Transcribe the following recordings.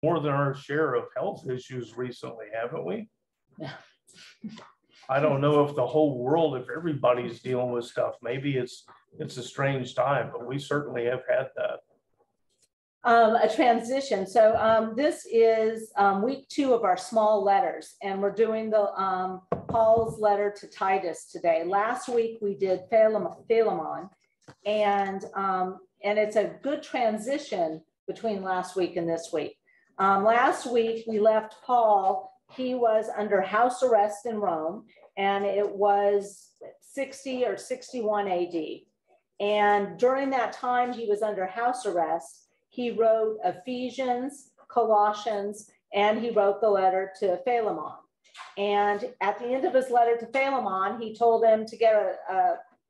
more than our share of health issues recently, haven't we? Yeah. I don't know if the whole world, if everybody's dealing with stuff, maybe it's a strange time, but we certainly have had that. A transition. So this is week 2 of our small letters, and we're doing the Paul's letter to Titus today. Last week we did Philemon, and it's a good transition between last week and this week. Last week we left Paul. He was under house arrest in Rome, and it was 60 or 61 AD. And during that time he was under house arrest, he wrote Ephesians, Colossians, and he wrote the letter to Philemon. And at the end of his letter to Philemon, he told him to get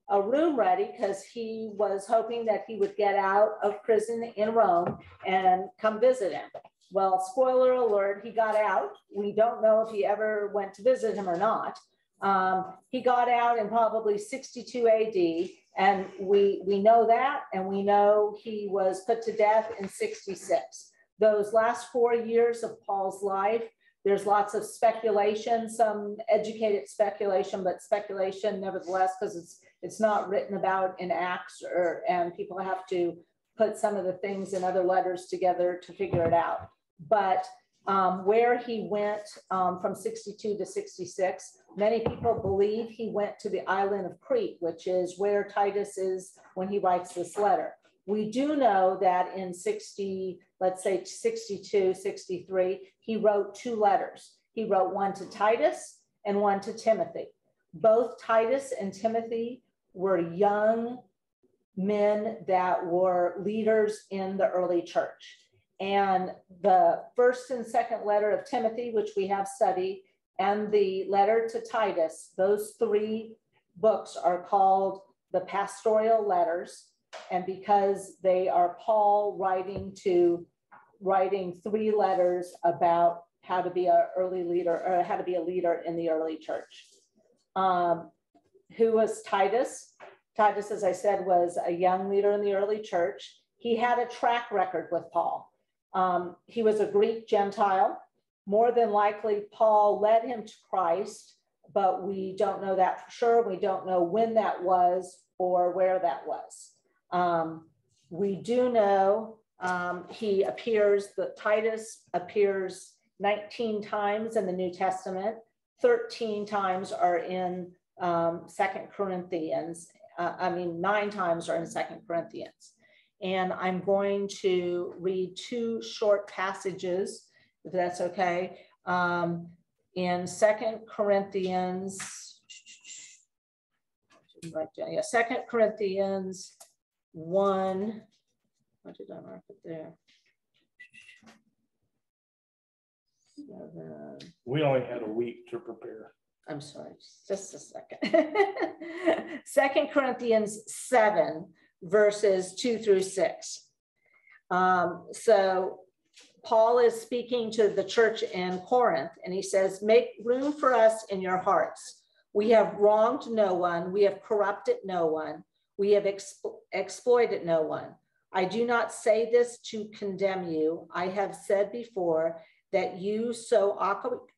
a room ready because he was hoping that he would get out of prison in Rome and come visit him. Well, spoiler alert, he got out. We don't know if he ever went to visit him or not. He got out in probably 62 AD, and we know that, and we know he was put to death in 66. Those last 4 years of Paul's life, there's lots of speculation, some educated speculation, but speculation nevertheless, because it's not written about in Acts, and people have to put some of the things in other letters together to figure it out. But where he went from 62 to 66, many people believe he went to the island of Crete, which is where Titus is when he writes this letter. We do know that in 60, let's say 62, 63, he wrote 2 letters. He wrote one to Titus and one to Timothy. Both Titus and Timothy were young men that were leaders in the early church. And the first and second letter of Timothy, which we have studied, and the letter to Titus, those 3 books are called the pastoral letters. And because they are Paul writing 3 letters about how to be an early leader, or how to be a leader in the early church. Who was Titus? Titus, as I said, was a young leader in the early church. He had a track record with Paul. He was a Greek Gentile. More than likely, Paul led him to Christ, but we don't know that for sure. We don't know when that was or where that was. We do know Titus appears 19 times in the New Testament. 13 times are in 2 Corinthians. 9 times are in 2 Corinthians. And I'm going to read 2 short passages, if that's okay. In 2 Corinthians, 2 Corinthians 1, what did I mark it there? 7. We only had a week to prepare. I'm sorry, just a second. 2 Corinthians 7, verses 2 through 6. So Paul is speaking to the church in Corinth, and he says, make room for us in your hearts. We have wronged no one. We have corrupted no one. We have exploited no one. I do not say this to condemn you. I have said before that you so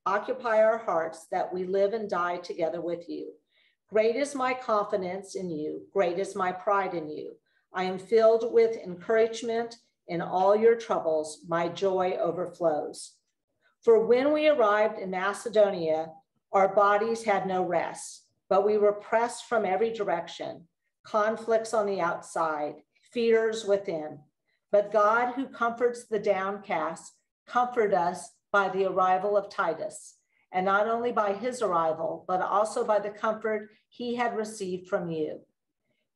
occupy our hearts that we live and die together with you. Great is my confidence in you. Great is my pride in you. I am filled with encouragement in all your troubles. My joy overflows. For when we arrived in Macedonia, our bodies had no rest, but we were pressed from every direction, conflicts on the outside, fears within. But God, who comforts the downcast, comforted us by the arrival of Titus, and not only by his arrival, but also by the comfort he had received from you.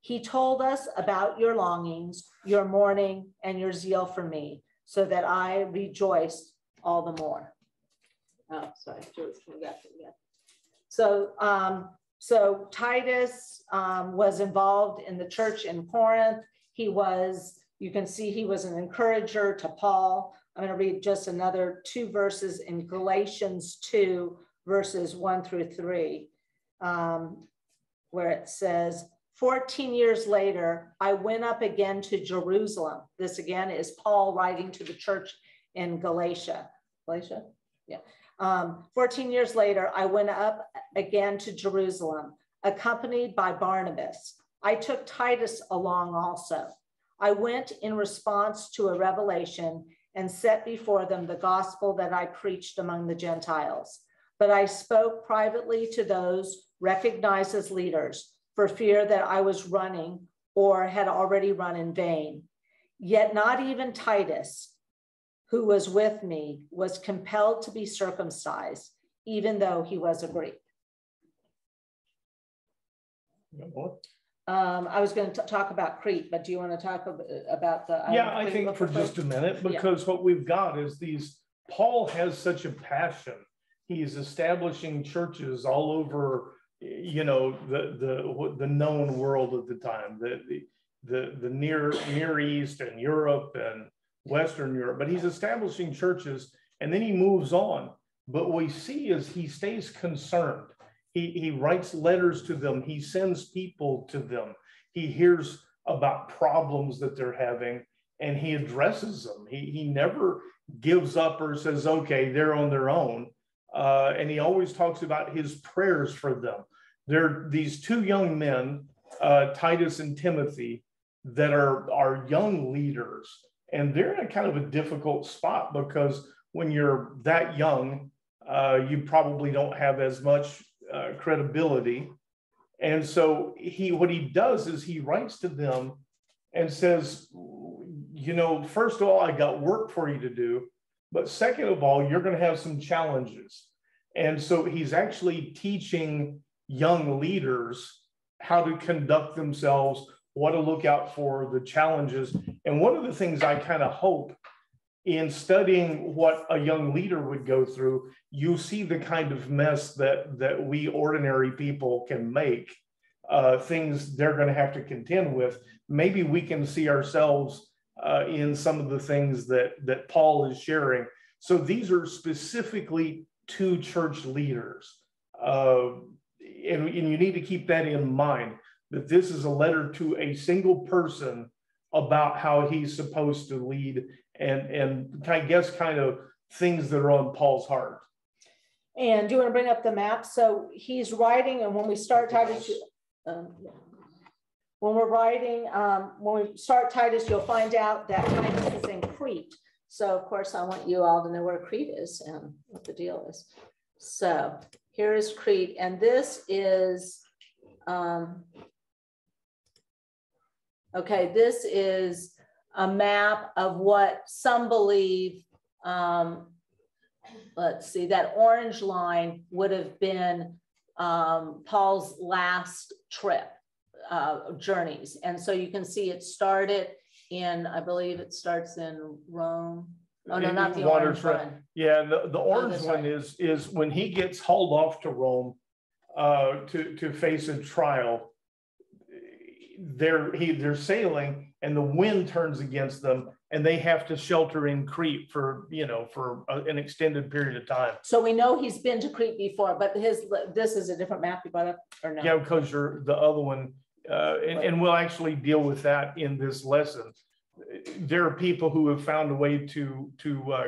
He told us about your longings, your mourning, and your zeal for me, so that I rejoiced all the more. Oh, sorry, So Titus was involved in the church in Corinth. You can see he was an encourager to Paul. I'm going to read just another 2 verses in Galatians 2, verses 1 through 3, where it says, 14 years later, I went up again to Jerusalem. This again is Paul writing to the church in Galatia. Galatia? Yeah. 14 years later, I went up again to Jerusalem, accompanied by Barnabas. I took Titus along also. I went in response to a revelation and set before them the gospel that I preached among the Gentiles. But I spoke privately to those recognized as leaders for fear that I was running or had already run in vain. Yet not even Titus, who was with me, was compelled to be circumcised, even though he was a Greek. I was going to talk about Crete, but do you want to talk about the? Yeah, I think for just a minute, because what we've got is Paul has such a passion. He's establishing churches all over, you know, the known world at the time, the Near East and Europe and Western Europe, but he's establishing churches and then he moves on. But what we see is he stays concerned. He writes letters to them. He sends people to them. He hears about problems that they're having and he addresses them. He never gives up or says, okay, they're on their own. And he always talks about his prayers for them. There are these two young men, Titus and Timothy, that are young leaders. And they're in a kind of a difficult spot because when you're that young, you probably don't have as much credibility. And so what he does is he writes to them and says, you know, first of all, I got work for you to do. But second of all, you're going to have some challenges. And so he's actually teaching young leaders how to conduct themselves, what to look out for, the challenges. And one of the things I kind of hope in studying what a young leader would go through, you see the kind of mess that we ordinary people can make, things they're going to have to contend with. Maybe we can see ourselves in some of the things that Paul is sharing. So these are specifically to church leaders. And you need to keep that in mind, that this is a letter to a single person about how he's supposed to lead and I guess kind of things that are on Paul's heart. And do you want to bring up the map? So he's writing, and when we start Titus, when we start Titus, you'll find out that Titus is in Crete. So of course, I want you all to know where Crete is and what the deal is. So here is Crete, and this is, okay, this is a map of what some believe, let's see, that orange line would have been Paul's last trip, journeys. And so you can see it started in, I believe it starts in Rome. Oh, no, not the orange one. Yeah, the orange one is when he gets hauled off to Rome to face a trial. They're sailing and the wind turns against them and they have to shelter in Crete for an extended period of time. So we know he's been to Crete before, but this is a different map you brought up, or no? Yeah, because the other one, and we'll actually deal with that in this lesson. There are people who have found a way to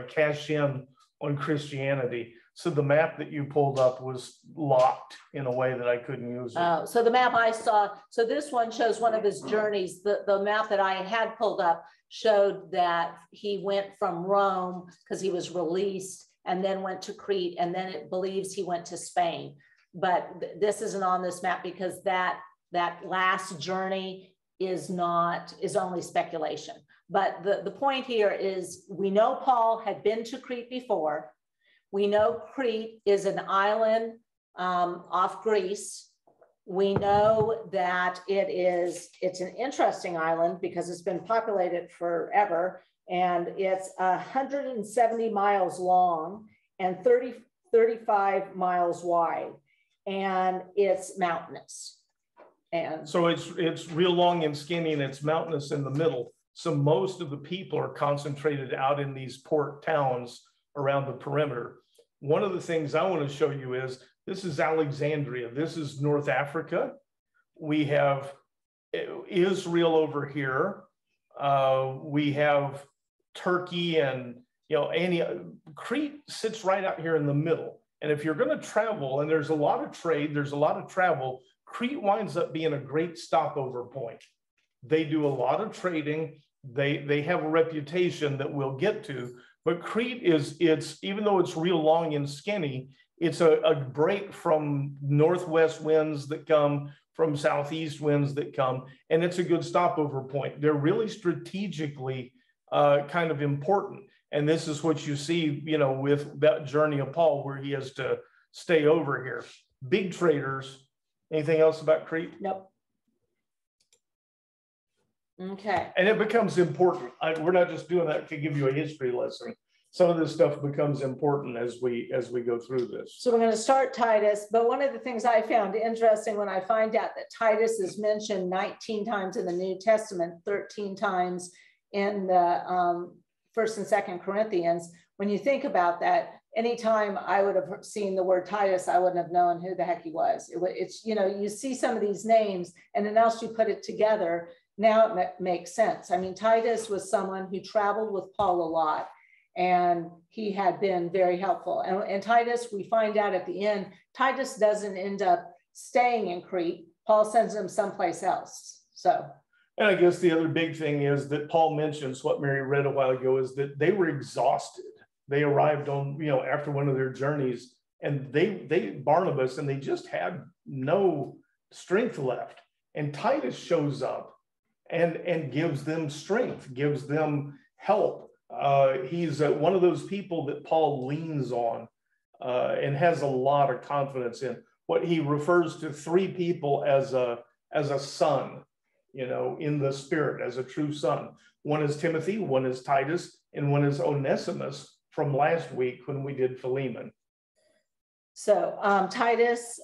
cash in on Christianity. So the map that you pulled up was locked in a way that I couldn't use it. So the map I saw, so this one shows one of his journeys. The map that I had pulled up showed that he went from Rome because he was released and then went to Crete, and then it believes he went to Spain. But this isn't on this map because that last journey is only speculation. But the point here is we know Paul had been to Crete before. We know Crete is an island off Greece. We know that it's an interesting island because it's been populated forever, and it's 170 miles long and 35 miles wide, and it's mountainous. And so it's real long and skinny, and it's mountainous in the middle. So most of the people are concentrated out in these port towns around the perimeter. One of the things I want to show you is this is Alexandria. This is North Africa. We have Israel over here. We have Turkey and you know, Crete sits right out here in the middle. And if you're going to travel, and there's a lot of trade, there's a lot of travel, Crete winds up being a great stopover point. They do a lot of trading. They have a reputation that we'll get to, but Crete it's even though it's real long and skinny, it's a break from northwest winds that come, from southeast winds that come, and it's a good stopover point. They're really strategically kind of important. And this is what you see, you know, with that journey of Paul, where he has to stay over here. Big traders. Anything else about Crete? Nope. Okay. And it becomes important. We're not just doing that to give you a history lesson. Some of this stuff becomes important as we go through this. So we're going to start Titus, but one of the things I found interesting when I find out that Titus is mentioned 19 times in the New Testament, 13 times in the 1st and 2nd Corinthians, when you think about that, anytime I would have seen the word Titus, I wouldn't have known who the heck he was. It's, you know, you see some of these names and then else you put it together, now it makes sense. I mean, Titus was someone who traveled with Paul a lot, and he had been very helpful. And Titus, we find out at the end, Titus doesn't end up staying in Crete. Paul sends him someplace else. So. And I guess the other big thing is that Paul mentions, what Mary read a while ago, is that they were exhausted. They arrived on, you know, after one of their journeys, and they Barnabas, and they just had no strength left. And Titus shows up and gives them strength, gives them help. He's one of those people that Paul leans on and has a lot of confidence in. What he refers to 3 people as a son, you know, in the spirit, as a true son. One is Timothy, one is Titus, and one is Onesimus from last week when we did Philemon. So Titus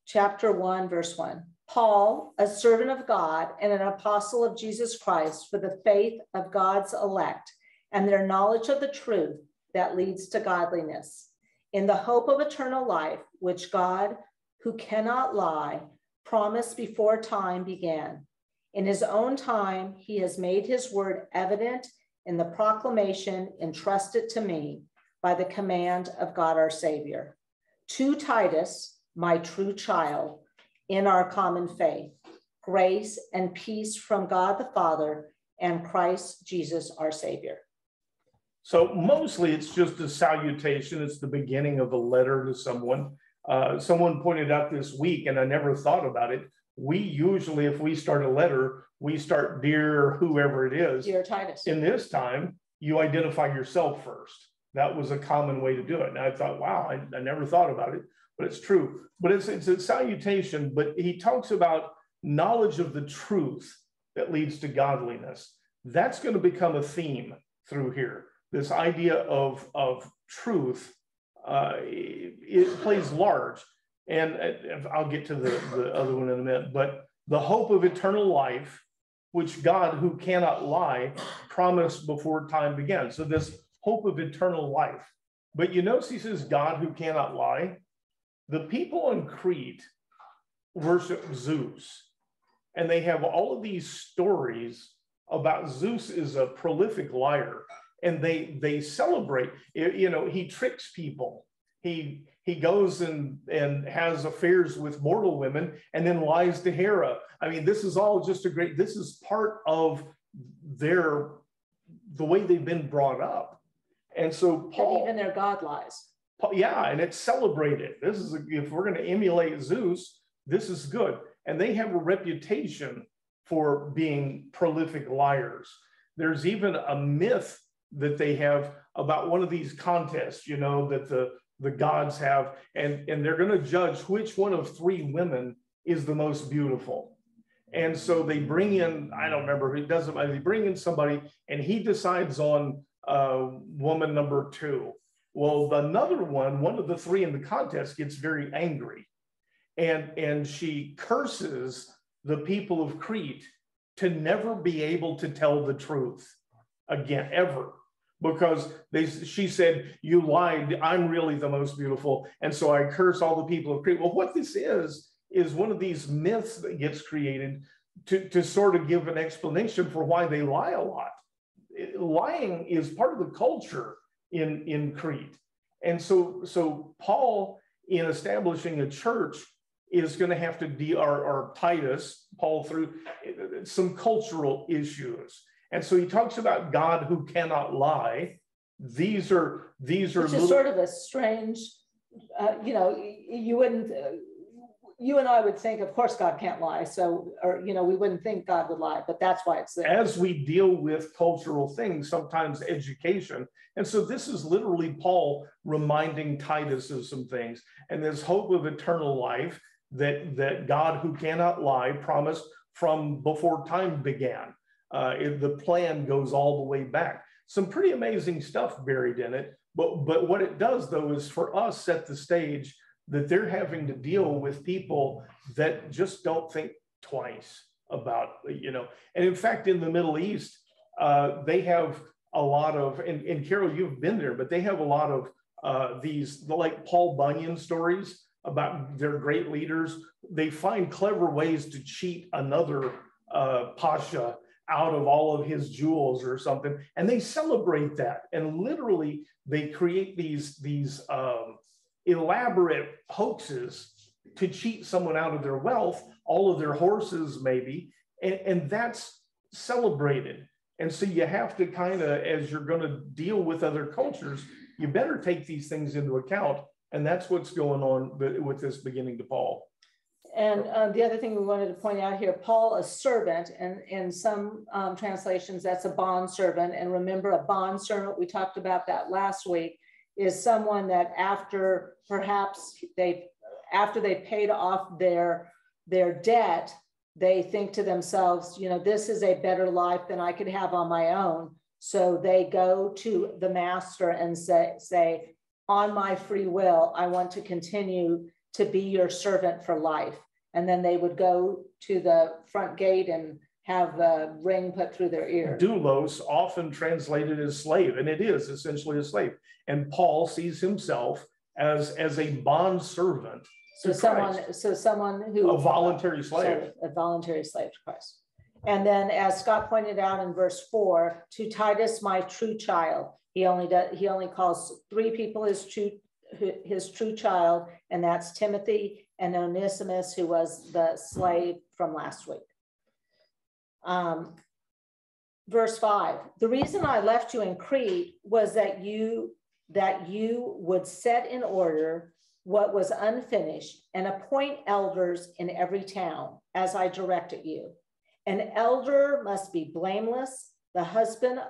chapter 1, verse 1. Paul, a servant of God and an apostle of Jesus Christ, for the faith of God's elect and their knowledge of the truth that leads to godliness, in the hope of eternal life, which God, who cannot lie, promised before time began. In his own time, he has made his word evident in the proclamation entrusted to me by the command of God our Savior. To Titus, my true child, in our common faith, grace and peace from God the Father and Christ Jesus our Savior. So mostly it's just a salutation. It's the beginning of a letter to someone. Someone pointed out this week, and I never thought about it. We usually, if we start a letter, we start dear whoever it is. Dear Titus. In this time, you identify yourself first. That was a common way to do it. And I thought, wow, I never thought about it, but it's true. But it's a salutation, but he talks about knowledge of the truth that leads to godliness. That's going to become a theme through here. This idea of truth, it plays large. And I'll get to the other one in a minute, but the hope of eternal life, which God, who cannot lie, promised before time began. So this hope of eternal life. But you notice he says, God who cannot lie. The people in Crete worship Zeus, and they have all of these stories about Zeus is a prolific liar, and they celebrate. You know, he tricks people. He goes and has affairs with mortal women and then lies to Hera. I mean, this is all just this is part of the way they've been brought up. And so Paul, and even their God lies. Yeah, and it's celebrated. This is, if we're going to emulate Zeus, this is good. And they have a reputation for being prolific liars. There's even a myth that they have about one of these contests, you know, that the gods have, and they're going to judge which one of 3 women is the most beautiful. And so they bring in, I don't remember, it doesn't matter, they bring in somebody and he decides on woman number 2. Well, another one of the 3 in the contest gets very angry, and she curses the people of Crete to never be able to tell the truth again, ever. Because she said, you lied, I'm really the most beautiful. And so I curse all the people of Crete. Well, what this is one of these myths that gets created to sort of give an explanation for why they lie a lot. Lying is part of the culture. in Crete. And so Paul, in establishing a church, is going to have to deal, or Titus, Paul, through some cultural issues. And so he talks about God who cannot lie. These are which is sort of a strange, you wouldn't, you and I would think, of course, God can't lie. So, or, we wouldn't think God would lie, but that's why it's there. As we deal with cultural things, sometimes education. And so this is literally Paul reminding Titus of some things, and this hope of eternal life that God who cannot lie promised from before time began. The plan goes all the way back. Some pretty amazing stuff buried in it. But what it does, though, is for us set the stage that they're having to deal with people that just don't think twice about, And in fact, in the Middle East, they have a lot of, and Carol, you've been there, but they have a lot of these, like Paul Bunyan stories about their great leaders. They find clever ways to cheat another pasha out of all of his jewels or something, and they celebrate that. And literally, they create these elaborate hoaxes to cheat someone out of their wealth, all of their horses maybe, and that's celebrated. And so you have to kind of, as you're going to deal with other cultures, you better take these things into account. And that's what's going on with this beginning to Paul. And the other thing we wanted to point out here, Paul, a servant, and in some translations, that's a bond servant. And remember, a bond servant, we talked about that last week, is someone that after they paid off their debt, they think to themselves, this is a better life than I could have on my own. So they go to the master and say, on my free will, I want to continue to be your servant for life. And then they would go to the front gate and have the ring put through their ear. Doulos, often translated as slave, and it is essentially a slave. And Paul sees himself as a bond servant. So someone who a voluntary slave. A voluntary slave to Christ. And then, as Scott pointed out in verse 4, to Titus, my true child. He only calls 3 people his true child, and that's Timothy and Onesimus, who was the slave from last week. Verse 5, the reason I left you in Crete was that you would set in order what was unfinished and appoint elders in every town, as I directed you. An elder must be blameless, the husband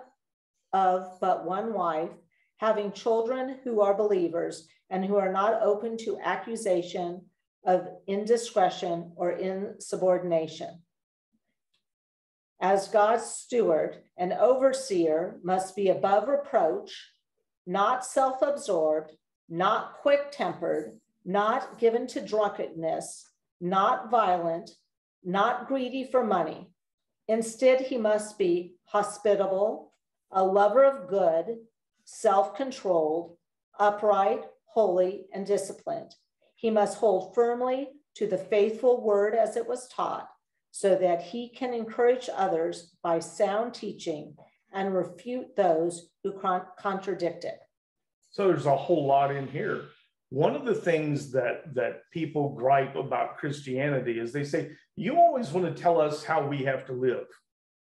of but one wife, having children who are believers and who are not open to accusation of indiscretion or insubordination. As God's steward, an overseer must be above reproach, not self-absorbed, not quick-tempered, not given to drunkenness, not violent, not greedy for money. Instead, he must be hospitable, a lover of good, self-controlled, upright, holy, and disciplined. He must hold firmly to the faithful word as it was taught, so that he can encourage others by sound teaching and refute those who contradict it. So there's a whole lot in here. One of the things that people gripe about Christianity is they say, you always want to tell us how we have to live.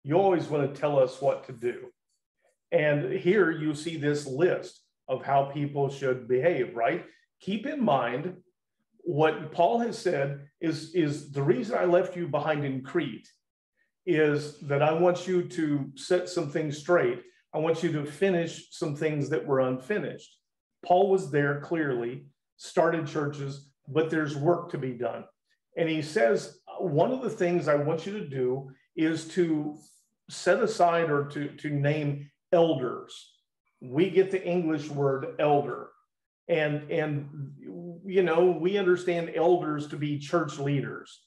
You always want to tell us what to do. And here you see this list of how people should behave, right? Keep in mind what Paul has said is the reason I left you behind in Crete is that I want you to set some things straight. I want you to finish some things that were unfinished. Paul was there clearly, started churches, but there's work to be done. And he says, one of the things I want you to do is to set aside or to name elders. We get the English word elder. And you know, we understand elders to be church leaders.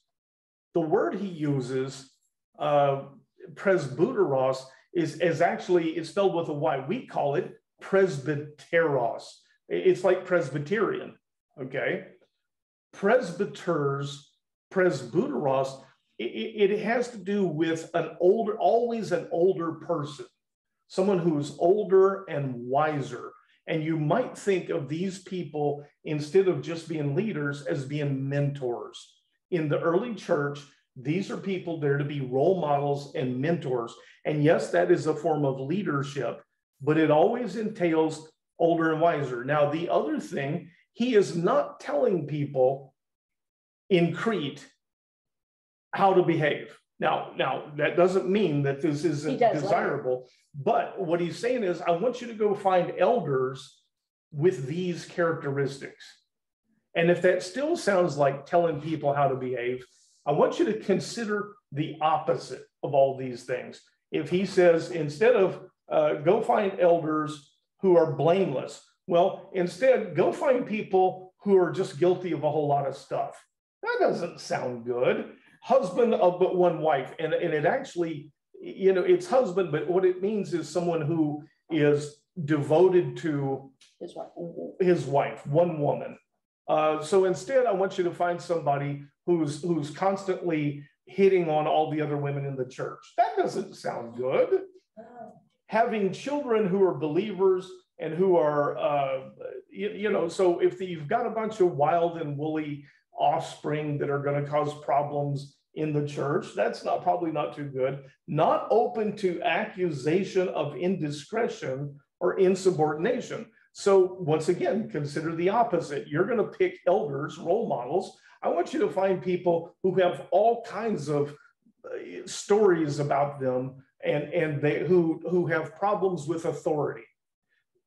The word he uses, presbyteros, is actually, it's spelled with a Y. We call it presbyteros. It's like Presbyterian, okay? Presbyteros, it has to do with always an older person, someone who's older and wiser. And you might think of these people, instead of just being leaders, as being mentors. In the early church, these are people there to be role models and mentors. And yes, that is a form of leadership, but it always entails older and wiser. Now, the other thing, he is not telling people in Crete how to behave. Now that doesn't mean that this isn't desirable, but what he's saying is, I want you to go find elders with these characteristics. And if that still sounds like telling people how to behave, I want you to consider the opposite of all these things. If he says, instead of go find elders who are blameless, well, instead, go find people who are just guilty of a whole lot of stuff. That doesn't sound good. Husband of but one wife. And it actually, you know, it's husband, but what it means is someone who is devoted to his wife, one woman. So instead, I want you to find somebody who's constantly hitting on all the other women in the church. That doesn't sound good. Having children who are believers and who are, you know, so if you've got a bunch of wild and woolly offspring that are going to cause problems in the church, that's probably not too good. Not open to accusation of indiscretion or insubordination. So once again, consider the opposite. You're going to pick elders, role models. I want you to find people who have all kinds of stories about them and they who have problems with authority.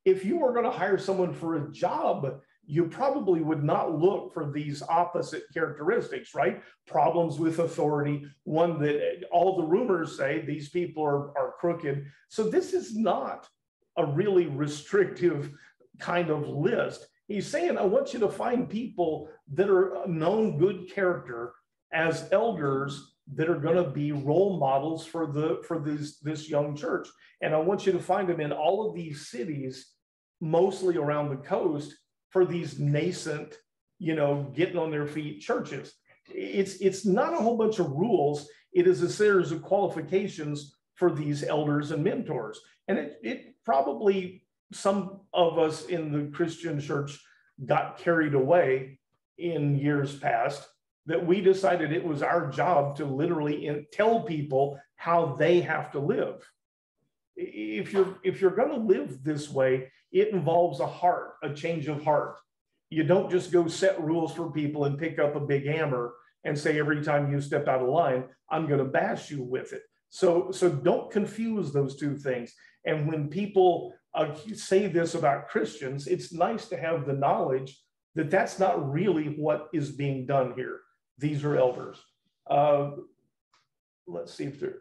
If you were going to hire someone for a job, you probably would not look for these opposite characteristics, right? Problems with authority, one that all the rumors say these people are crooked. So this is not a really restrictive kind of list. He's saying, I want you to find people that are known good character as elders that are going to be role models for this young church. And I want you to find them in all of these cities, mostly around the coast, for these nascent, you know, getting on their feet churches. It's not a whole bunch of rules. It is a series of qualifications for these elders and mentors. And it probably, some of us in the Christian church got carried away in years past, that we decided it was our job to literally tell people how they have to live. If you're going to live this way, it involves a change of heart. You don't just go set rules for people and pick up a big hammer and say, every time you step out of line, I'm going to bash you with it. So don't confuse those two things. And when people say this about Christians, it's nice to have the knowledge that that's not really what is being done here. These are elders. Let's see if they're,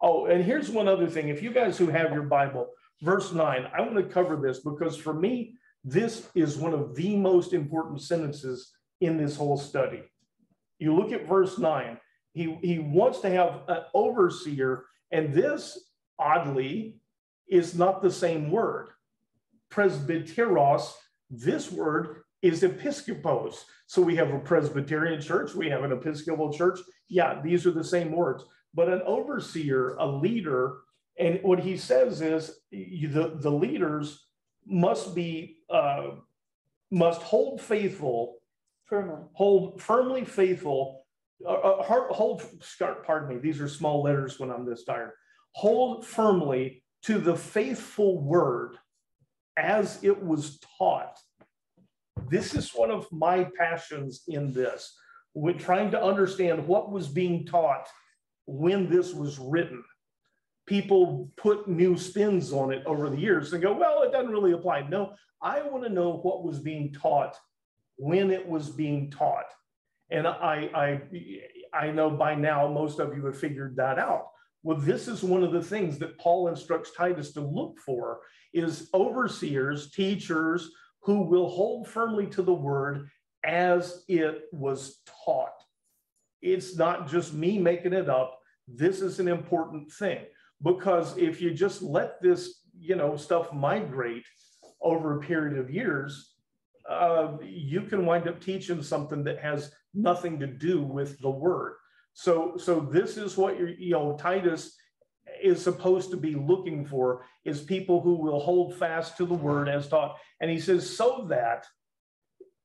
oh, and here's one other thing. If you guys who have your Bible, verse 9, I want to cover this because for me, this is one of the most important sentences in this whole study. You look at verse 9, he wants to have an overseer, and this, oddly, is not the same word. Presbyteros, this word is episkopos. So we have a Presbyterian church, we have an Episcopal church. Yeah, these are the same words. But an overseer, a leader, and what he says is the leaders must be must hold faithful, hold firmly faithful, pardon me, these are small letters when I'm this tired. Hold firmly to the faithful word as it was taught. This is one of my passions in this. We're trying to understand what was being taught when this was written. People put new spins on it over the years and go, well, it doesn't really apply. No, I want to know what was being taught when it was being taught. And I know by now most of you have figured that out. Well, this is one of the things that Paul instructs Titus to look for, is overseers, teachers who will hold firmly to the word as it was taught. It's not just me making it up. This is an important thing, because if you just let this, stuff migrate over a period of years, you can wind up teaching something that has nothing to do with the word. So this is what Titus is supposed to be looking for is people who will hold fast to the word as taught. And he says, so that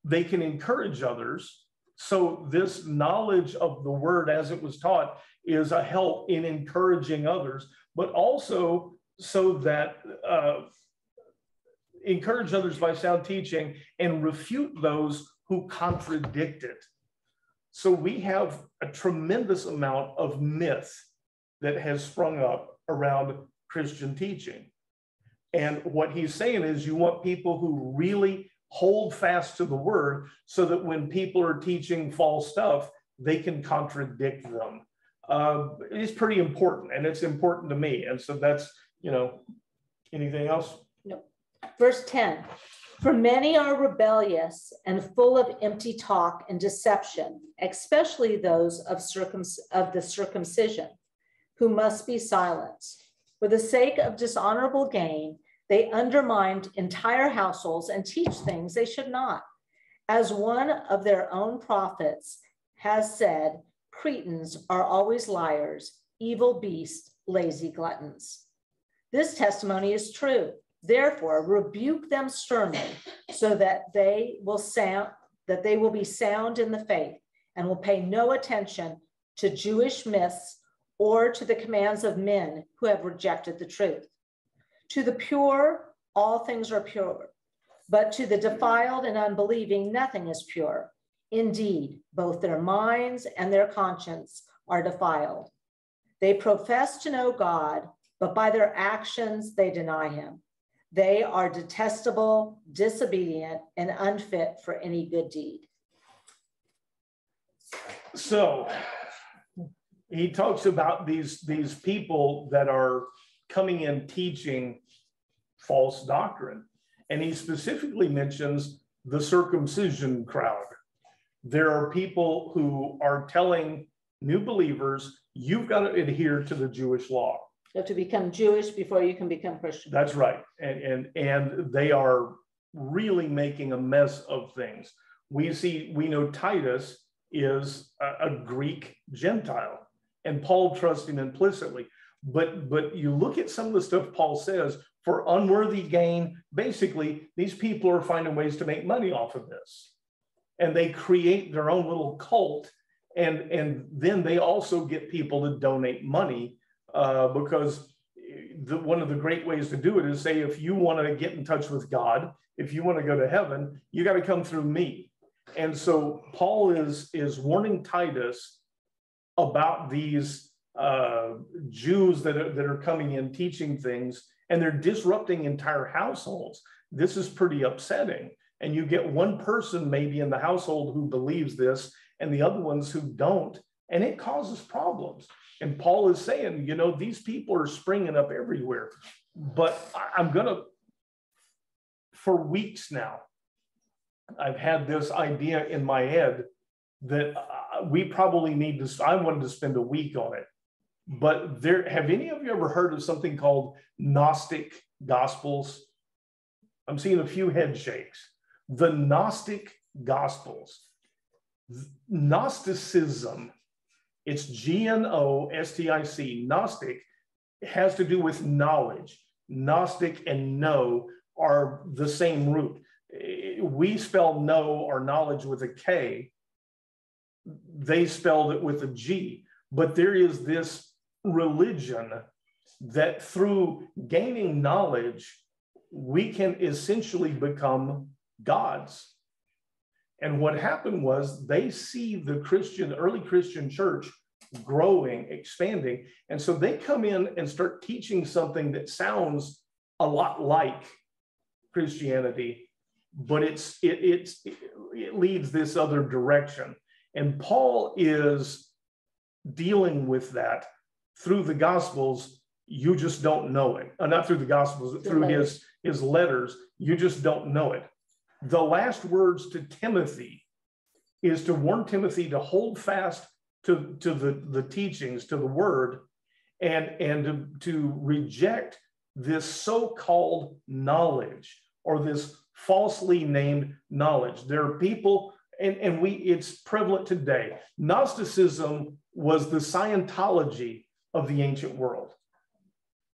they can encourage others. So this knowledge of the word as it was taught is a help in encouraging others, but also so that encourage others by sound teaching and refute those who contradict it. So we have a tremendous amount of myth that has sprung up around Christian teaching. And what he's saying is you want people who really hold fast to the word so that when people are teaching false stuff, they can contradict them. It's pretty important, and it's important to me. And so that's, anything else? No. Verse 10, for many are rebellious and full of empty talk and deception, especially those of the circumcision, who must be silenced. For the sake of dishonorable gain, they undermined entire households and teach things they should not. As one of their own prophets has said, Cretans are always liars, evil beasts, lazy gluttons. This testimony is true. Therefore, rebuke them sternly, so that they will be sound in the faith and will pay no attention to Jewish myths or to the commands of men who have rejected the truth. To the pure, all things are pure, but to the defiled and unbelieving, nothing is pure. Indeed, both their minds and their conscience are defiled. They profess to know God, but by their actions they deny him. They are detestable, disobedient, and unfit for any good deed. So he talks about these people that are coming in teaching false doctrine. And he specifically mentions the circumcision crowd. There are people who are telling new believers, you've got to adhere to the Jewish law. You have to become Jewish before you can become Christian. That's right. And they are really making a mess of things. We know Titus is a Greek Gentile, and Paul trusts him implicitly. But you look at some of the stuff Paul says, for unworthy gain, basically, these people are finding ways to make money off of this. And they create their own little cult. And then they also get people to donate money because one of the great ways to do it is say, if you want to get in touch with God, if you want to go to heaven, you got to come through me. And so Paul is warning Titus about these Jews that are coming in teaching things, and they're disrupting entire households. This is pretty upsetting. And you get one person maybe in the household who believes this and the other ones who don't, and it causes problems. And Paul is saying, these people are springing up everywhere. But for weeks now, I've had this idea in my head that we probably need to, I wanted to spend a week on it. But have any of you ever heard of something called Gnostic Gospels? I'm seeing a few head shakes. The Gnostic Gospels. Gnosticism, it's Gnostic. Gnostic has to do with knowledge. Gnostic and know are the same root. We spell know or knowledge with a K. They spelled it with a G. But there is this religion that through gaining knowledge, we can essentially become gods. And what happened was they see the early Christian church growing, expanding. And so they come in and start teaching something that sounds a lot like Christianity, but it leads this other direction. And Paul is dealing with that through the Gospels. You just don't know it. Not through the Gospels, through his letters. You just don't know it. The last words to Timothy is to warn Timothy to hold fast to the teachings, to the word, and to reject this so-called knowledge or this falsely named knowledge. There are people, and it's prevalent today. Gnosticism was the Scientology of the ancient world.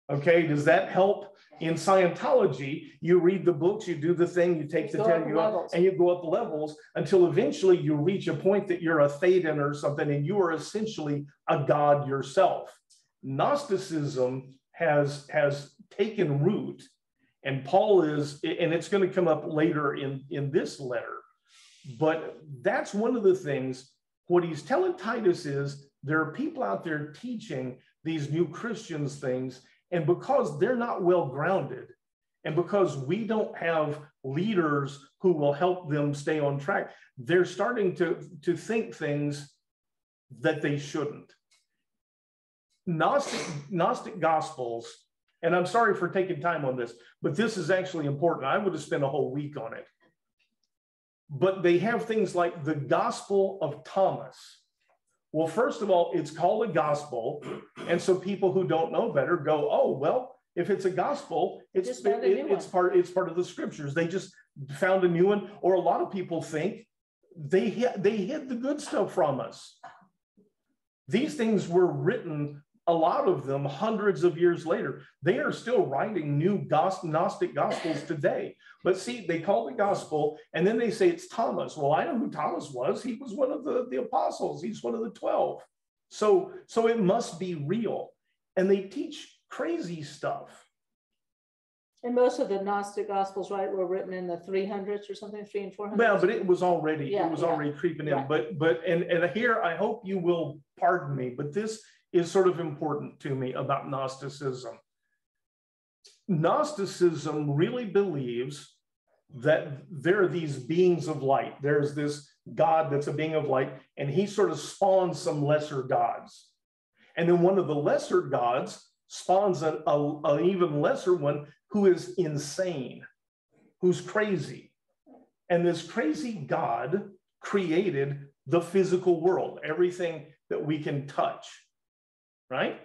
Okay, does that help? In Scientology, you read the books, you do the thing, you take the test, and you go up levels until eventually you reach a point that you're a thetan or something, and you are essentially a god yourself. Gnosticism has taken root, and Paul is, and it's going to come up later in this letter, but that's one of the things. What he's telling Titus is there are people out there teaching these new Christians things, and because they're not well grounded, and because we don't have leaders who will help them stay on track, they're starting to think things that they shouldn't. Gnostic Gospels, and I'm sorry for taking time on this, but this is actually important. I would have spent a whole week on it. But they have things like the Gospel of Thomas. Well, first of all, it's called a gospel. And so people who don't know better go, oh, well, if it's a gospel, it's part of the scriptures. They just found a new one. Or a lot of people think they hid the good stuff from us. These things were written, a lot of them, hundreds of years later. They are still writing new Gnostic Gospels today. But see, they call it gospel, and then they say it's Thomas. Well, I know who Thomas was. He was one of the apostles. He's one of the 12. So it must be real. And they teach crazy stuff. And most of the Gnostic Gospels, right, were written in the 300s or something, 300 and 400s. Well, but it was already already creeping in. Right. But here, I hope you will pardon me, but this is sort of important to me about Gnosticism. Gnosticism really believes that there are these beings of light. There's this God that's a being of light, and he sort of spawns some lesser gods. And then one of the lesser gods spawns an even lesser one who is insane, who's crazy. And this crazy God created the physical world, everything that we can touch, right?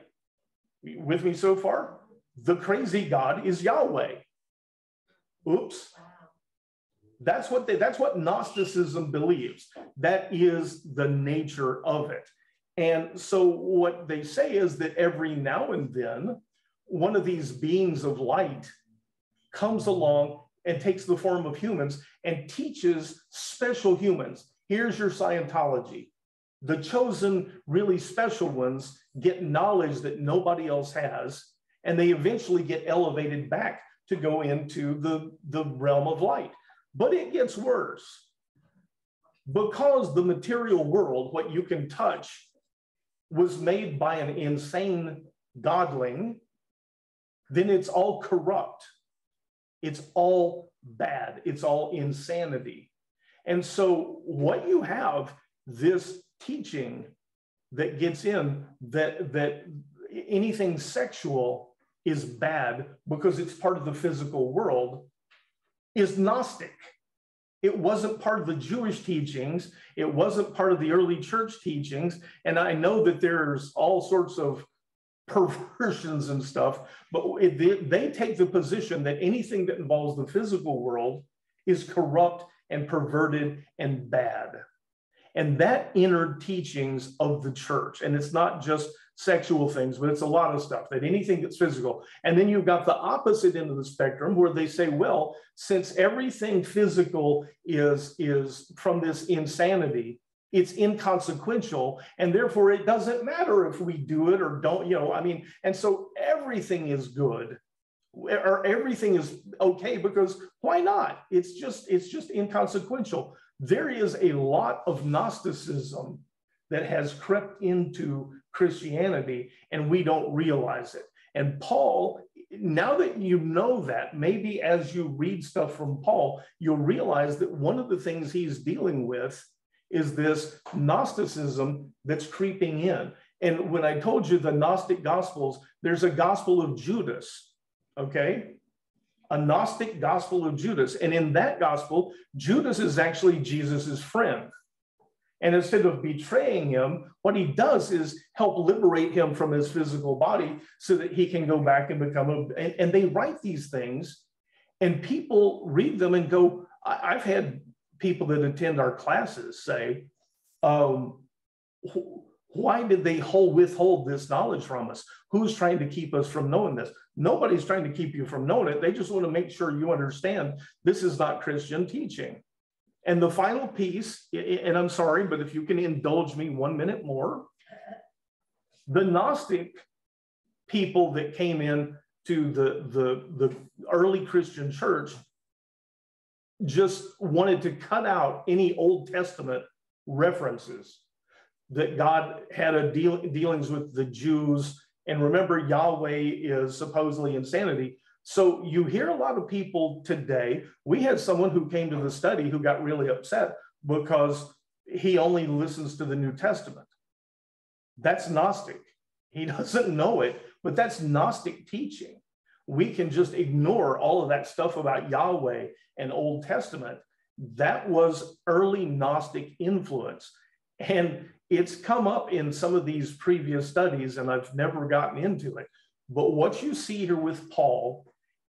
With me so far? The crazy God is Yahweh. Oops. That's what Gnosticism believes. That is the nature of it. And so what they say is that every now and then, one of these beings of light comes along and takes the form of humans and teaches special humans. Here's your Scientology. The chosen, really special ones get knowledge that nobody else has, and they eventually get elevated back to go into the realm of light. But it gets worse. Because the material world, what you can touch, was made by an insane godling, then it's all corrupt. It's all bad. It's all insanity. And so what you have, this teaching that gets in that anything sexual is bad because it's part of the physical world, is Gnostic. It wasn't part of the Jewish teachings. It wasn't part of the early church teachings. And I know that there's all sorts of perversions and stuff, but they take the position that anything that involves the physical world is corrupt and perverted and bad. And that entered teachings of the church. And it's not just sexual things, but it's a lot of stuff, that anything that's physical. And then you've got the opposite end of the spectrum where they say, well, since everything physical is from this insanity, it's inconsequential, and therefore it doesn't matter if we do it or don't, and so everything is good, or everything is okay, because why not? It's just inconsequential. There is a lot of Gnosticism that has crept into Christianity, and we don't realize it. And Paul, now that you know that, maybe as you read stuff from Paul, you'll realize that one of the things he's dealing with is this Gnosticism that's creeping in. And when I told you the Gnostic Gospels, there's a Gospel of Judas, okay? A Gnostic Gospel of Judas. And in that gospel, Judas is actually Jesus's friend. And instead of betraying him, what he does is help liberate him from his physical body so that he can go back and become and they write these things, and people read them and go, I've had people that attend our classes say, Why did they withhold this knowledge from us? Who's trying to keep us from knowing this? Nobody's trying to keep you from knowing it. They just want to make sure you understand this is not Christian teaching. And the final piece, and I'm sorry, but if you can indulge me 1 minute more, the Gnostic people that came in to the early Christian church just wanted to cut out any Old Testament references that God had dealings with the Jews. And remember, Yahweh is supposedly insanity. So you hear a lot of people today. We had someone who came to the study who got really upset because he only listens to the New Testament. That's Gnostic. He doesn't know it, but that's Gnostic teaching. We can just ignore all of that stuff about Yahweh and Old Testament. That was early Gnostic influence. And it's come up in some of these previous studies, and I've never gotten into it. But what you see here with Paul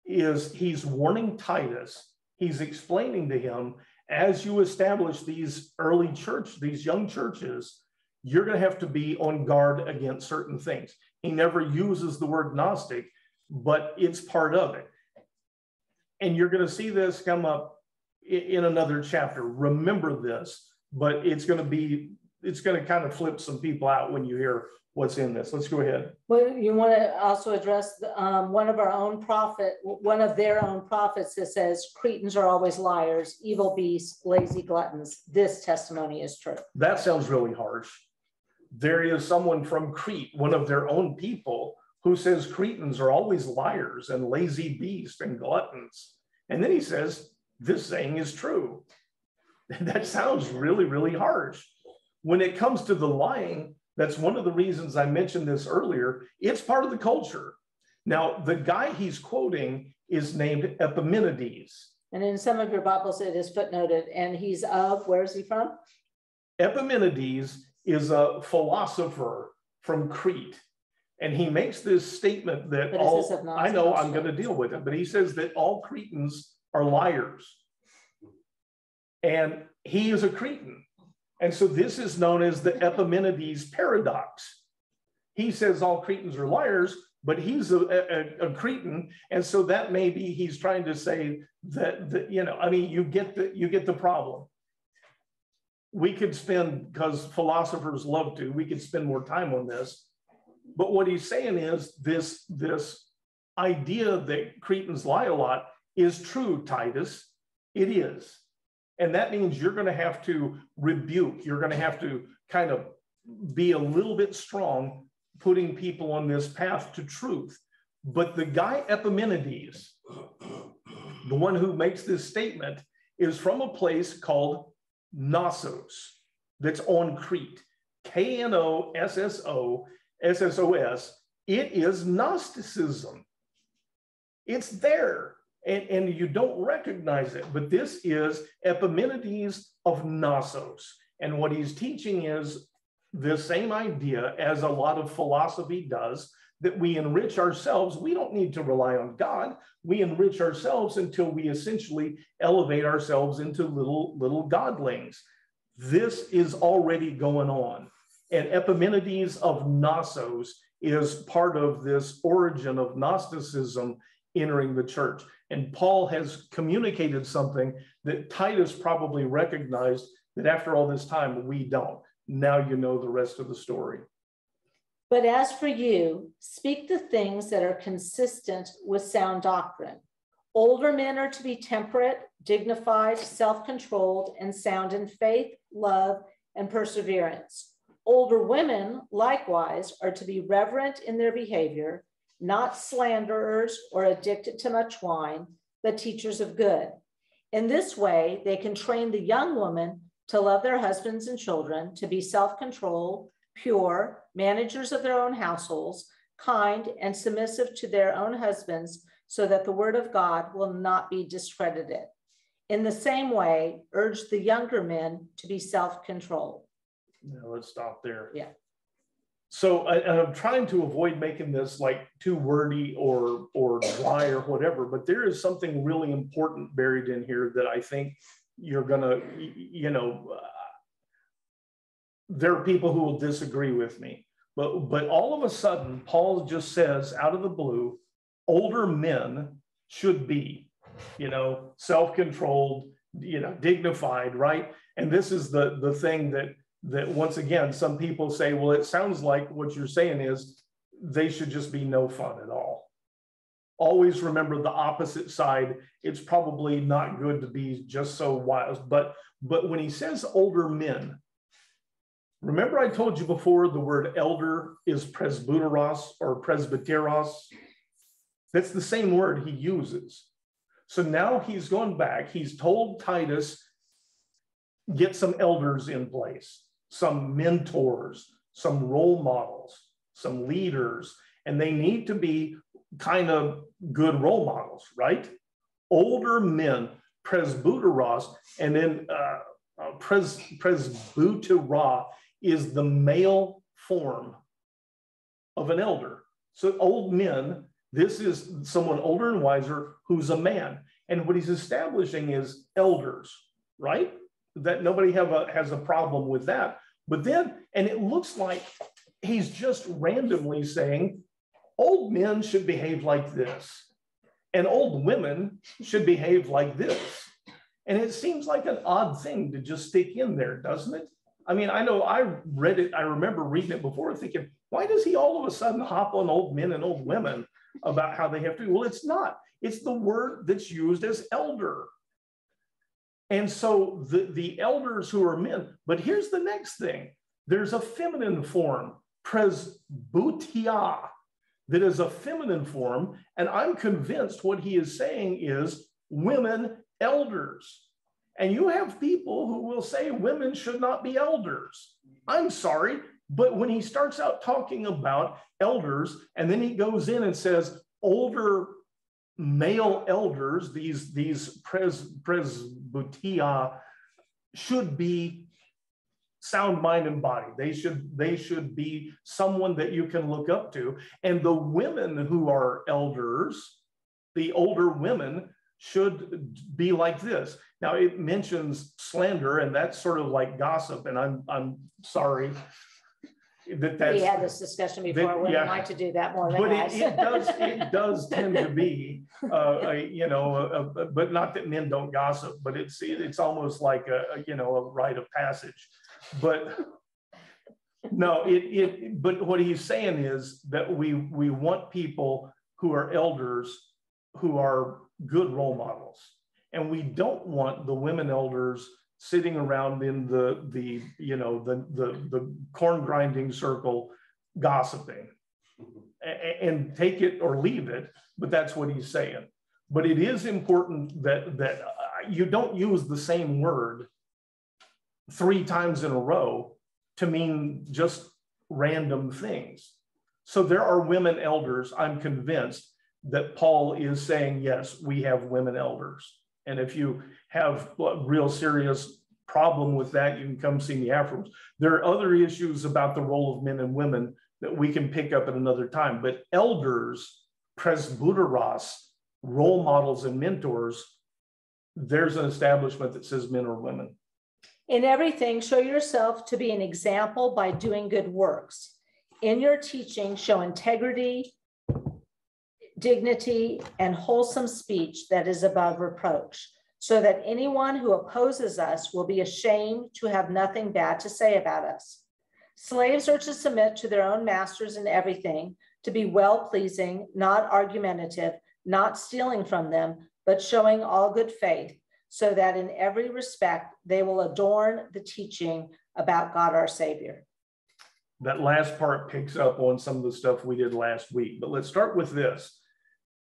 is he's warning Titus. He's explaining to him, as you establish these early these young churches, you're going to have to be on guard against certain things. He never uses the word Gnostic, but it's part of it. And you're going to see this come up in another chapter. Remember this, but it's going to kind of flip some people out when you hear what's in this. Let's go ahead. Well, you want to also address one of their own prophets that says Cretans are always liars, evil beasts, lazy gluttons. This testimony is true. That sounds really harsh. There is someone from Crete, one of their own people, who says Cretans are always liars and lazy beasts and gluttons. And then he says, this saying is true. That sounds really, really harsh. When it comes to the lying, that's one of the reasons I mentioned this earlier. It's part of the culture. Now, the guy he's quoting is named Epimenides. And in some of your Bibles, it is footnoted, and he's of, where is he from? Epimenides is a philosopher from Crete. And he makes this statement that I know I'm going to deal with it, but he says that all Cretans are liars. And he is a Cretan. And so this is known as the Epimenides paradox. He says all Cretans are liars, but he's a Cretan. And so that maybe he's trying to say that you get the problem. We could spend, because philosophers love to, we could spend more time on this. But what he's saying is this idea that Cretans lie a lot is true, Titus. It is. And that means you're going to have to rebuke. You're going to have to kind of be a little bit strong, putting people on this path to truth. But the guy Epimenides, the one who makes this statement, is from a place called Knossos that's on Crete. Knossos. It is Gnosticism. It's there. And you don't recognize it, but this is Epimenides of Knossos. And what he's teaching is the same idea as a lot of philosophy does, that we enrich ourselves. We don't need to rely on God. We enrich ourselves until we essentially elevate ourselves into little godlings. This is already going on. And Epimenides of Knossos is part of this origin of Gnosticism entering the church. And Paul has communicated something that Titus probably recognized, that after all this time, we don't. Now you know the rest of the story. But as for you, speak the things that are consistent with sound doctrine. Older men are to be temperate, dignified, self-controlled, and sound in faith, love, and perseverance. Older women, likewise, are to be reverent in their behavior, not slanderers or addicted to much wine, but teachers of good. In this way, they can train the young women to love their husbands and children, to be self-controlled, pure, managers of their own households, kind and submissive to their own husbands, so that the word of God will not be discredited. In the same way, urge the younger men to be self-controlled. Now let's stop there. Yeah. So I'm trying to avoid making this like too wordy or dry or whatever, but there is something really important buried in here that I think you're gonna, there are people who will disagree with me, but all of a sudden, Paul just says out of the blue, older men should be, self-controlled, dignified, right? And this is the thing that once again, some people say, well, it sounds like what you're saying is they should just be no fun at all. Always remember the opposite side. It's probably not good to be just so wild. But when he says older men, remember I told you before the word elder is presbyteros or presbyteros. That's the same word he uses. So now he's going back. He's told Titus, get some elders in place, some mentors, some role models, some leaders, and they need to be kind of good role models, right? Older men, presbyteros, and then presbytera is the male form of an elder. So old men, this is someone older and wiser who's a man. And what he's establishing is elders, right? That nobody has a problem with that. But then, and it looks like he's just randomly saying, old men should behave like this, and old women should behave like this. And it seems like an odd thing to just stick in there, doesn't it? I mean, I know I read it, I remember reading it before thinking, why does he all of a sudden hop on old men and old women about how they have to? Well, it's not. It's the word that's used as elder. And so the elders who are men, but here's the next thing. There's a feminine form, presbytia, that is a feminine form. And I'm convinced what he is saying is women elders. And you have people who will say women should not be elders. I'm sorry, but when he starts out talking about elders, and then he goes in and says older male elders, these presbytia, should be sound mind and body. They should be someone that you can look up to. And the women who are elders, the older women, should be like this. Now it mentions slander, and that's sort of like gossip. And I'm sorry that's. We had this discussion before. We like to do that more than but it does tend to be, but not that men don't gossip, but it's almost like a rite of passage. But no, but what he's saying is that we want people who are elders who are good role models, and we don't want the women elders sitting around in the corn grinding circle gossiping, and take it or leave it. But that's what he's saying. But it is important that you don't use the same word 3 times in a row to mean just random things. So there are women elders. I'm convinced that Paul is saying, yes, we have women elders. And if you have a real serious problem with that, you can come see me afterwards. There are other issues about the role of men and women that we can pick up at another time. But elders, presbyteros, role models and mentors, there's an establishment that says men or women. In everything, show yourself to be an example by doing good works. In your teaching, show integrity, dignity, and wholesome speech that is above reproach, so that anyone who opposes us will be ashamed to have nothing bad to say about us. Slaves are to submit to their own masters in everything, to be well-pleasing, not argumentative, not stealing from them, but showing all good faith, so that in every respect they will adorn the teaching about God our Savior. That last part picks up on some of the stuff we did last week, but let's start with this.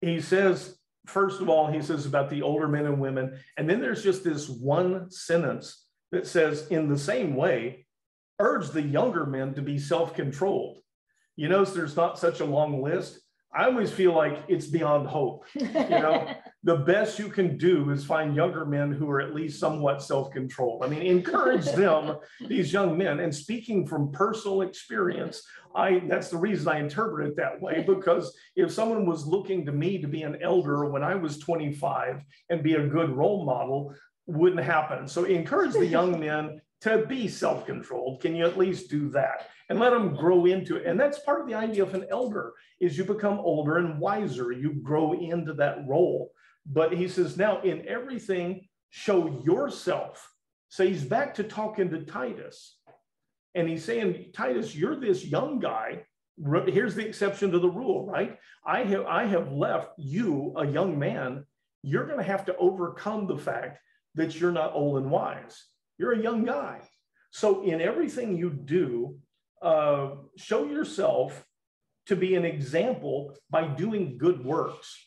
He says, first of all, he says about the older men and women, and then there's just this one sentence that says, in the same way, urge the younger men to be self-controlled. You notice there's not such a long list. I always feel like it's beyond hope. The best you can do is find younger men who are at least somewhat self-controlled. I mean, encourage them, these young men. And speaking from personal experience, that's the reason I interpret it that way, because if someone was looking to me to be an elder when I was 25 and be a good role model, wouldn't happen. So encourage the young men to be self-controlled. Can you at least do that? And let them grow into it. And that's part of the idea of an elder, is you become older and wiser. You grow into that role. But he says, now in everything, show yourself. So he's back to talking to Titus. And he's saying, Titus, you're this young guy. Here's the exception to the rule, right? I have left you, a young man. You're going to have to overcome the fact that you're not old and wise. You're a young guy. So in everything you do, show yourself to be an example by doing good works.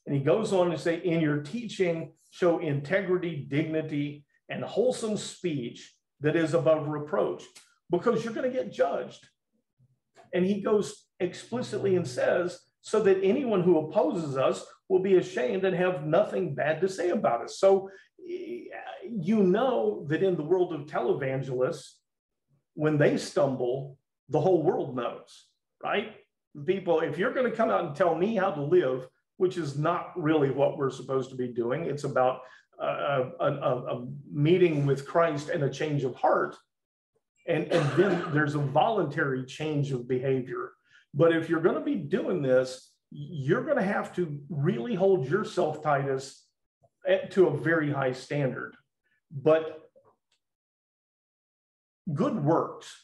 And he goes on to say, in your teaching, show integrity, dignity, and wholesome speech that is above reproach, because you're going to get judged. And he goes explicitly and says, so that anyone who opposes us will be ashamed and have nothing bad to say about us. So you know that in the world of televangelists, when they stumble, the whole world knows, right? People, if you're going to come out and tell me how to live, which is not really what we're supposed to be doing, it's about a meeting with Christ and a change of heart. And then there's a voluntary change of behavior. But if you're going to be doing this, you're going to have to really hold yourself, Titus, to a very high standard. But good works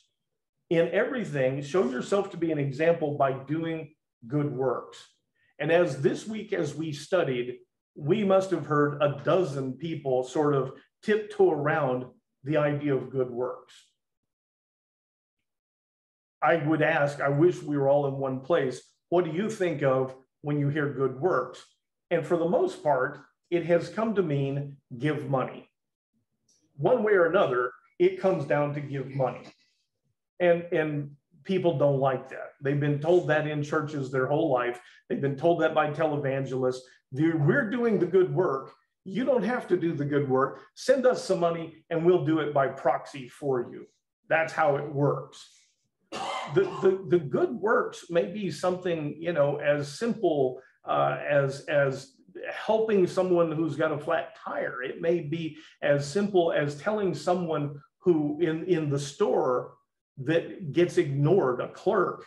in everything, show yourself to be an example by doing good works. And as this week, as we studied, we must have heard a dozen people sort of tiptoe around the idea of good works. I would ask, I wish we were all in one place. What do you think of when you hear good works? And for the most part, it has come to mean give money. One way or another, it comes down to give money. And people don't like that. They've been told that in churches their whole life. They've been told that by televangelists. We're doing the good work. You don't have to do the good work. Send us some money and we'll do it by proxy for you. That's how it works. The good works may be something, you know, as simple as helping someone who's got a flat tire. It may be as simple as telling someone who in the store that gets ignored, a clerk,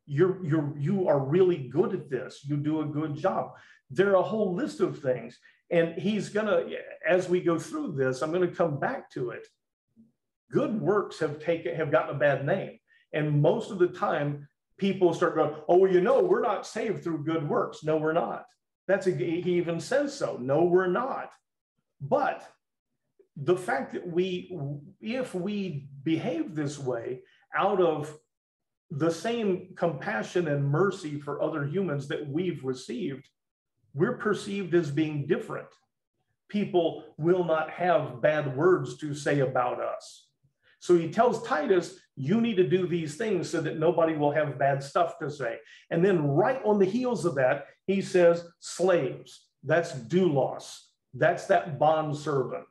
you are really good at this. You do a good job. There are a whole list of things. And he's gonna, as we go through this, I'm gonna come back to it. Good works have gotten a bad name. And most of the time, people start going, oh, well, you know, we're not saved through good works. No, we're not. He even says so. No, we're not. But the fact that if we behave this way out of the same compassion and mercy for other humans that we've received, we're perceived as being different. People will not have bad words to say about us. So he tells Titus, you need to do these things so that nobody will have bad stuff to say. And then right on the heels of that, he says, slaves, that's doulos. That's that bond servant,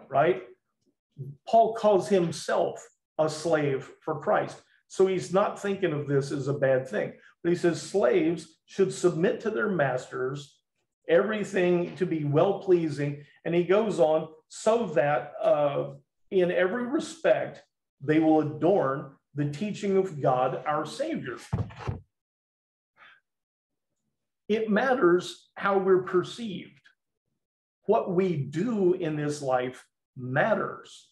right? Paul calls himself a slave for Christ. So he's not thinking of this as a bad thing. But he says slaves should submit to their masters, everything to be well-pleasing. And he goes on, so that in every respect, they will adorn the teaching of God, our Savior. It matters how we're perceived. What we do in this life matters.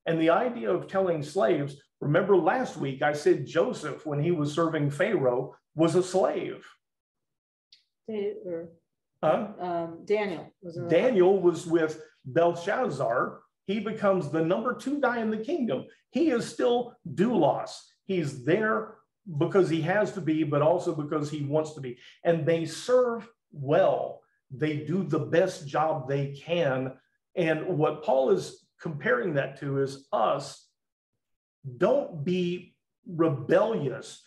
And the idea of telling slaves, remember last week I said Joseph, when he was serving Pharaoh, was a slave. Daniel was with Belshazzar. He becomes the number 2 guy in the kingdom. He is still doulos. He's there because he has to be, but also because he wants to be. And they serve well. They do the best job they can. And what Paul is comparing that to is us. Don't be rebellious.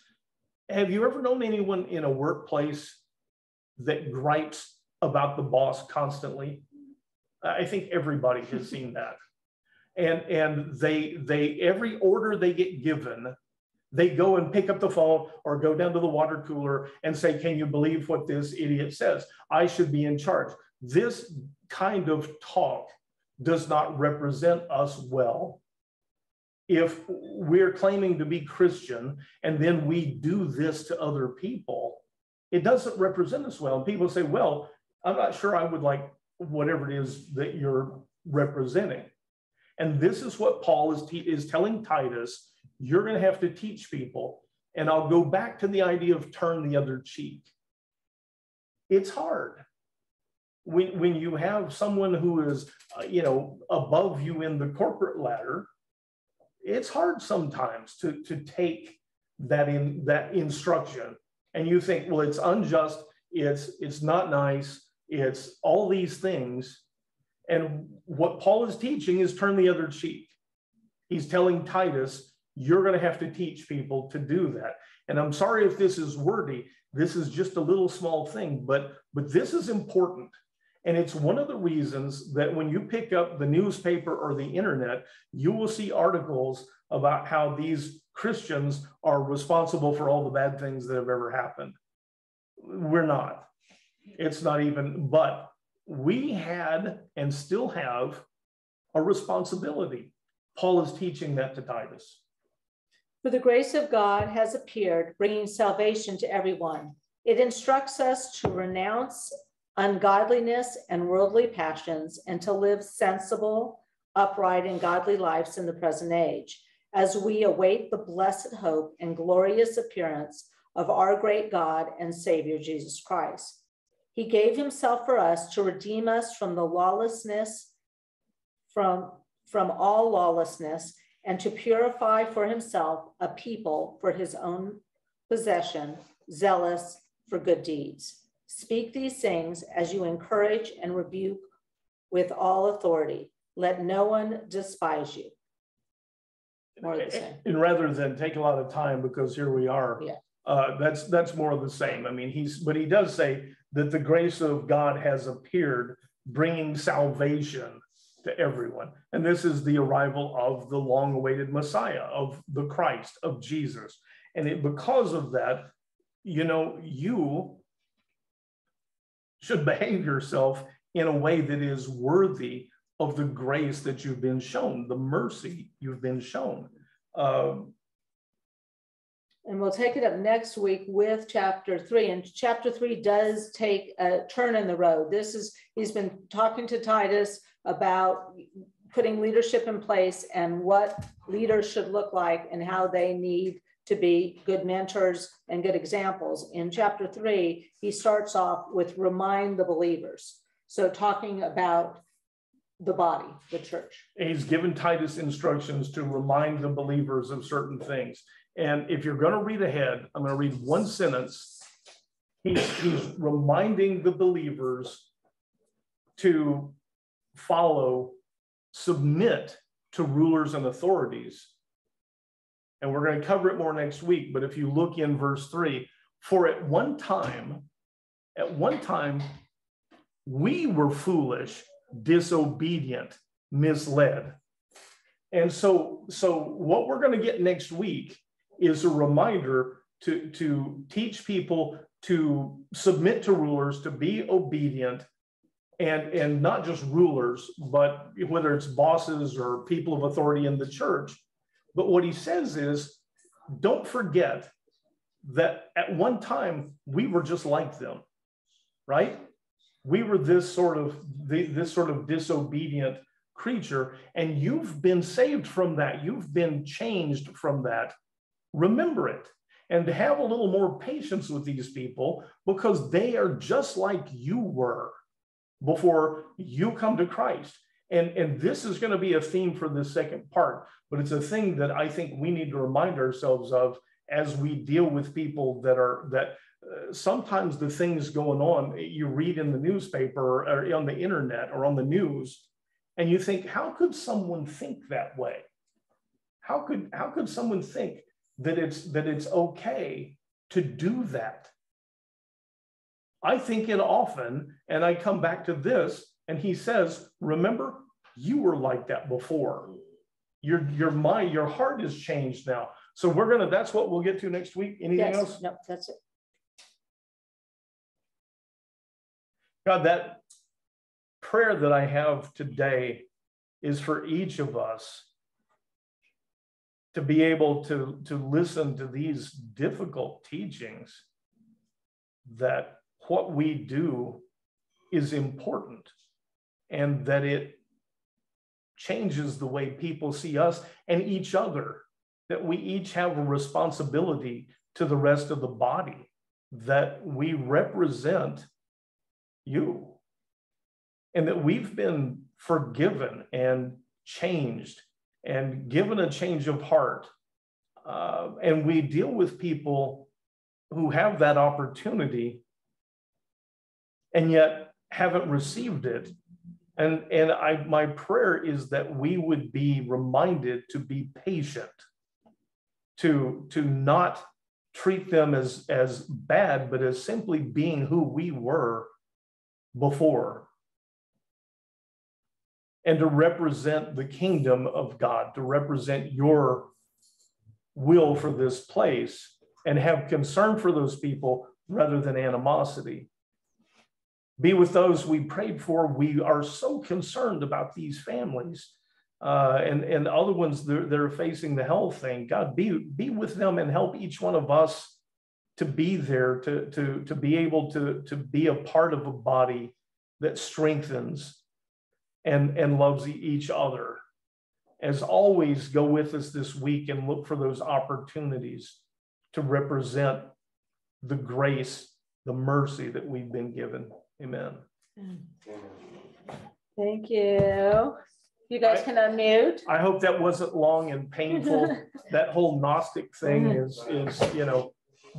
Have you ever known anyone in a workplace that gripes about the boss constantly? I think everybody has seen that. And they every order they get given, they go and pick up the phone or go down to the water cooler and say, can you believe what this idiot says? I should be in charge. This kind of talk does not represent us well. If we're claiming to be Christian and then we do this to other people, it doesn't represent us well. And people say, well, I'm not sure I would like whatever it is that you're representing. And this is what Paul is telling Titus, you're going to have to teach people. And I'll go back to the idea of turn the other cheek. It's hard. When you have someone who is, above you in the corporate ladder, it's hard sometimes to take that instruction. And you think, well, it's unjust, it's not nice, it's all these things. And what Paul is teaching is turn the other cheek. He's telling Titus, you're going to have to teach people to do that. And I'm sorry if this is wordy. This is just a little small thing, but this is important. And it's one of the reasons that when you pick up the newspaper or the internet, you will see articles about how these Christians are responsible for all the bad things that have ever happened. We're not. It's not even, but we had and still have a responsibility. Paul is teaching that to Titus. For the grace of God has appeared, bringing salvation to everyone. It instructs us to renounce ungodliness and worldly passions and to live sensible, upright, and godly lives in the present age, as we await the blessed hope and glorious appearance of our great God and Savior, Jesus Christ. He gave himself for us to redeem us from the lawlessness, from all lawlessness, and to purify for himself a people for his own possession, zealous for good deeds. Speak these things as you encourage and rebuke with all authority. Let no one despise you. More of the same. And rather than take a lot of time, because here we are, that's more of the same. I mean, he does say that the grace of God has appeared, bringing salvation to everyone. And this is the arrival of the long-awaited Messiah, of the Christ, of Jesus. And because of that, you should behave yourself in a way that is worthy of the grace that you've been shown, the mercy you've been shown. And we'll take it up next week with chapter 3. And chapter 3 does take a turn in the road. He's been talking to Titus about putting leadership in place and what leaders should look like and how they need to be good mentors and good examples. In chapter 3, he starts off with remind the believers. So talking about the body, the church. He's given Titus instructions to remind the believers of certain things. And if you're going to read ahead, I'm going to read one sentence. He's reminding the believers to submit to rulers and authorities. And we're going to cover it more next week. But if you look in verse 3, for at one time, we were foolish, disobedient, misled. And so what we're going to get next week is a reminder to teach people to submit to rulers, to be obedient, and not just rulers, but whether it's bosses or people of authority in the church. But what he says is, don't forget that at one time we were just like them, right? We were this sort of disobedient creature, and you've been saved from that. You've been changed from that. Remember it, and to have a little more patience with these people, because they are just like you were before you come to Christ. And this is going to be a theme for the second part, but it's a thing that I think we need to remind ourselves of as we deal with people that sometimes the things going on, you read in the newspaper or on the internet or on the news, and you think, how could someone think that way? How could someone think that it's okay to do that? I think it often, and I come back to this, and he says, remember, you were like that before. Your mind, your heart has changed now. So that's what we'll get to next week. Anything else? No, that's it. God, that prayer that I have today is for each of us to be able to listen to these difficult teachings, that what we do is important and that it changes the way people see us and each other, that we each have a responsibility to the rest of the body, that we represent you, and that we've been forgiven and changed and given a change of heart. And we deal with people who have that opportunity and yet haven't received it. And my prayer is that we would be reminded to be patient, to not treat them as bad, but as simply being who we were before, and to represent the kingdom of God, to represent your will for this place, and have concern for those people rather than animosity. Be with those we prayed for. We are so concerned about these families and other ones that are facing the health thing. God, be with them and help each one of us to be there, to be able to be a part of a body that strengthens and loves each other. As always, go with us this week and look for those opportunities to represent the grace, the mercy that we've been given. Amen. Thank you. You guys can unmute. I hope that wasn't long and painful. That whole Gnostic thing is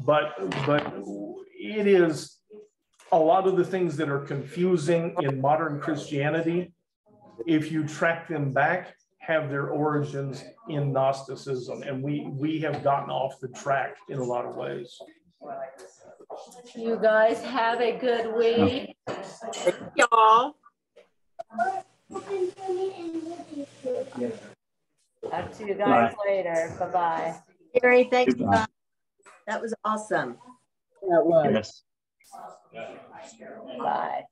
but it is a lot of the things that are confusing in modern Christianity, if you track them back, have their origins in Gnosticism, and we have gotten off the track in a lot of ways. You guys have a good week. Thank y'all. Talk to you guys later. Bye-bye. Gary, thanks. That was awesome. That was. Bye.